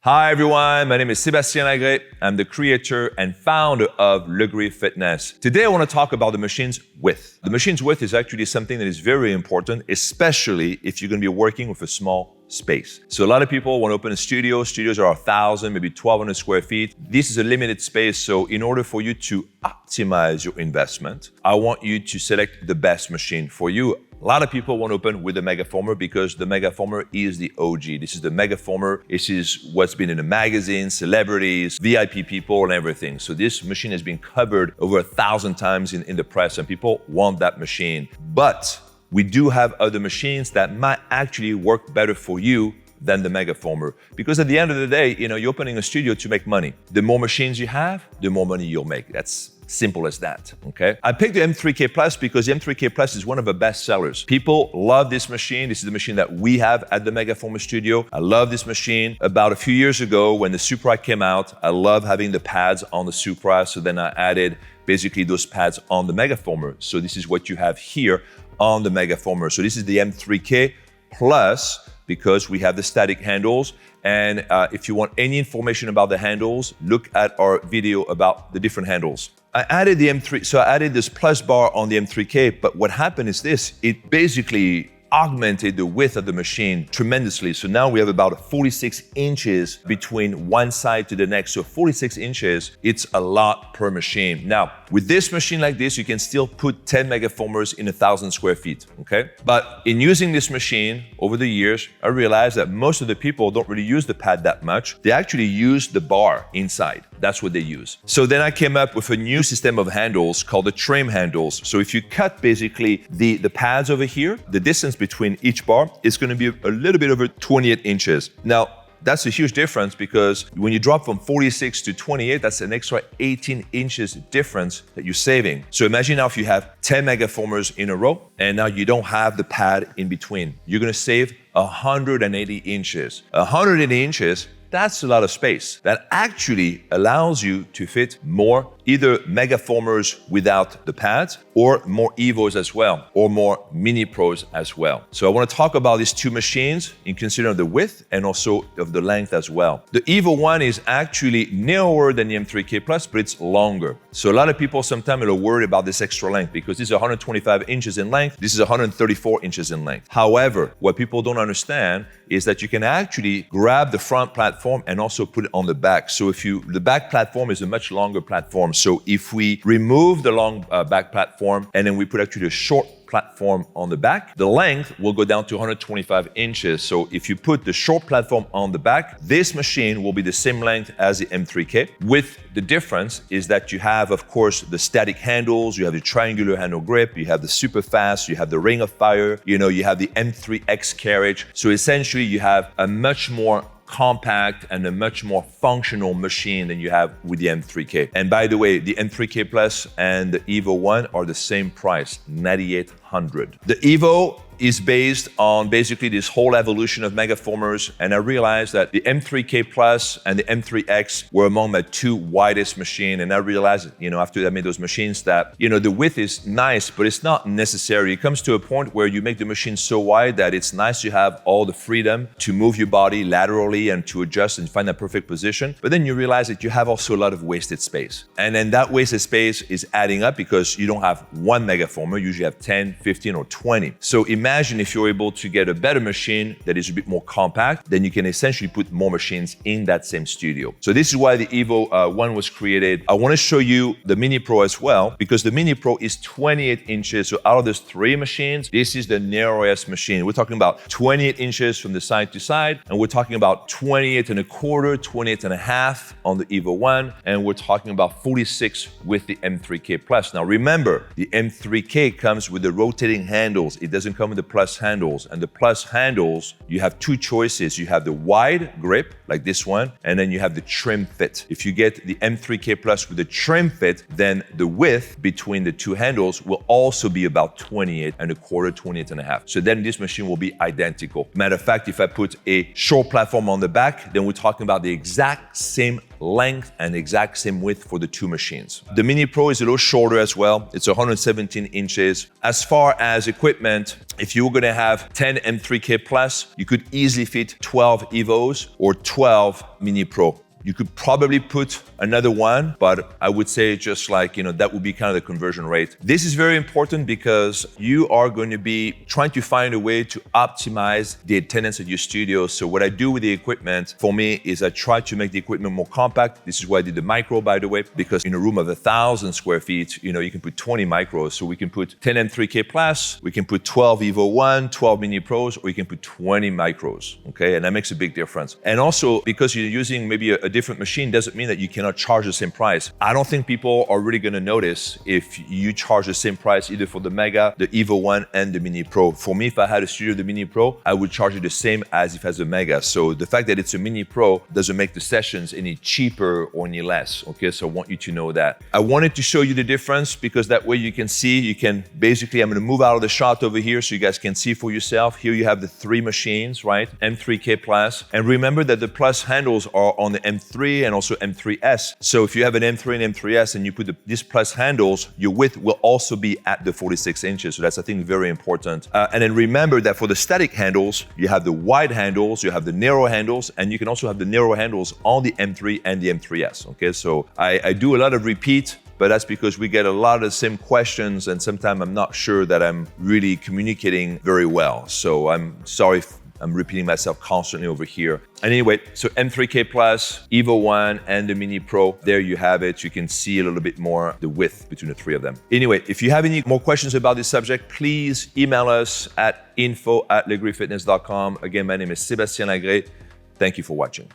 Hi everyone, my name is Sébastien Lagré. I'm the creator and founder of Legré Fitness. Today I want to talk about the machine's width. The machine's width is actually something that is very important, especially if you're going to be working with a small space. So a lot of people want to open a studio. Studios are 1,000, maybe 1,200 square feet. This is a limited space. So in order for you to optimize your investment, I want you to select the best machine for you. A lot of people want to open with the Mega-Former because the Mega-Former is the OG. This is the Mega-Former. This is what's been in the magazines, celebrities, VIP people, and everything. So this machine has been covered over 1,000 times in the press, and people want that machine. But we do have other machines that might actually work better for you than the Mega-Former. Because at the end of the day, you're opening a studio to make money. The more machines you have, the more money you'll make. That's simple as that, okay? I picked the M3K Plus because the M3K Plus is one of the best sellers. People love this machine. This is the machine that we have at the Mega-Former studio. I love this machine. About a few years ago when the Supra came out, I love having the pads on the Supra. So then I added basically those pads on the Mega-Former. So this is what you have here on the Mega-Former. So this is the M3K Plus because we have the static handles. And if you want any information about the handles, look at our video about the different handles. I added the M3, so I added this plus bar on the M3K, but what happened is this, it basically augmented the width of the machine tremendously. So now we have about 46 inches between one side to the next. So 46 inches, it's a lot per machine. Now, with this machine like this, you can still put 10 Mega-Formers in 1,000 square feet, okay? But in using this machine over the years, I realized that most of the people don't really use the pad that much. They actually use the bar inside. That's what they use. So then I came up with a new system of handles called the trim handles. So if you cut basically the pads over here, the distance between each bar is going to be a little bit over 28 inches. Now, that's a huge difference because when you drop from 46 to 28, that's an extra 18 inches difference that you're saving. So imagine now if you have 10 Mega-Formers in a row and now you don't have the pad in between. You're going to save 180 inches. 180 inches, that's a lot of space. That actually allows you to fit more either Mega-Formers without the pads or more Evos as well, or more Mini Pros as well. So I want to talk about these two machines in considering the width and also of the length as well. The Evo One is actually narrower than the M3K Plus, but it's longer. So a lot of people sometimes are worried about this extra length because this is 125 inches in length, this is 134 inches in length. However, what people don't understand is that you can actually grab the front platform and also put it on the back. So the back platform is a much longer platform. So if we remove the long back platform and then we put actually a short platform on the back, the length will go down to 125 inches. So if you put the short platform on the back, this machine will be the same length as the M3K. With the difference is that you have, of course, the static handles, you have the triangular handle grip, you have the super fast, you have the ring of fire, you have the M3X carriage. So essentially you have a much more compact and a much more functional machine than you have with the M3K. And by the way, the M3K Plus and the Evo One are the same price, $9,800. The Evo is based on basically this whole evolution of Mega-Formers, and I realized that the M3K Plus and the M3X were among my two widest machines, and I realized, after I made those machines that, the width is nice, but it's not necessary. It comes to a point where you make the machine so wide that it's nice to have all the freedom to move your body laterally and to adjust and find that perfect position, but then you realize that you have also a lot of wasted space. And then that wasted space is adding up because you don't have one Mega-Former, you usually have 10, 15, or 20. So imagine if you're able to get a better machine that is a bit more compact, then you can essentially put more machines in that same studio. So this is why the Evo One was created. I want to show you the Mini Pro as well, because the Mini Pro is 28 inches. So out of those three machines, this is the narrowest machine. We're talking about 28 inches from the side to side, and we're talking about 28 and a quarter, 28 and a half on the Evo One, and we're talking about 46 with the M3K Plus. Now remember, the M3K comes with the rotating handles. It doesn't come with the plus handles. And the plus handles, you have two choices. You have the wide grip, like this one, and then you have the trim fit. If you get the M3K Plus with the trim fit, then the width between the two handles will also be about 28 and a quarter, 28 and a half. So then this machine will be identical. Matter of fact, if I put a short platform on the back, then we're talking about the exact same length and exact same width for the two machines. The Mini Pro is a little shorter as well. It's 117 inches. As far as equipment, if you were gonna have 10 M3K Plus, you could easily fit 12 Evos or 12 Mini Pro. You could probably put another one, but I would say just like, that would be kind of the conversion rate. This is very important because you are going to be trying to find a way to optimize the attendance at your studio. So what I do with the equipment for me is I try to make the equipment more compact. This is why I did the micro, by the way, because in a room of 1,000 square feet, you can put 20 micros. So we can put 10 M3K Plus, we can put 12 Evo One, 12 Mini Pros, or you can put 20 micros, okay? And that makes a big difference. And also because you're using maybe a different machine doesn't mean that you cannot charge the same price. I don't think people are really gonna notice if you charge the same price either for the Mega, the Evo One, and the Mini Pro. For me, if I had a studio, the Mini Pro, I would charge it the same as if it has a Mega. So the fact that it's a Mini Pro doesn't make the sessions any cheaper or any less, okay? So I want you to know that. I wanted to show you the difference because that way you can see, I'm gonna move out of the shot over here so you guys can see for yourself. Here you have the three machines, right? M3K Plus. And remember that the Plus handles are on the M3 and also M3S. So if you have an M3 and M3S and you put these Plus handles, your width will also be at the 46 inches. So that's, I think, very important. And then remember that for the static handles, you have the wide handles, you have the narrow handles, and you can also have the narrow handles on the M3 and the M3S, okay? So I do a lot of repeat, but that's because we get a lot of the same questions and sometimes I'm not sure that I'm really communicating very well. So I'm sorry if I'm repeating myself constantly over here. And anyway, so M3K Plus, Evo One, and the Mini Pro, there you have it. You can see a little bit more the width between the three of them. Anyway, if you have any more questions about this subject, please email us at info@legreefitness.com. Again, my name is Sébastien Lagré. Thank you for watching.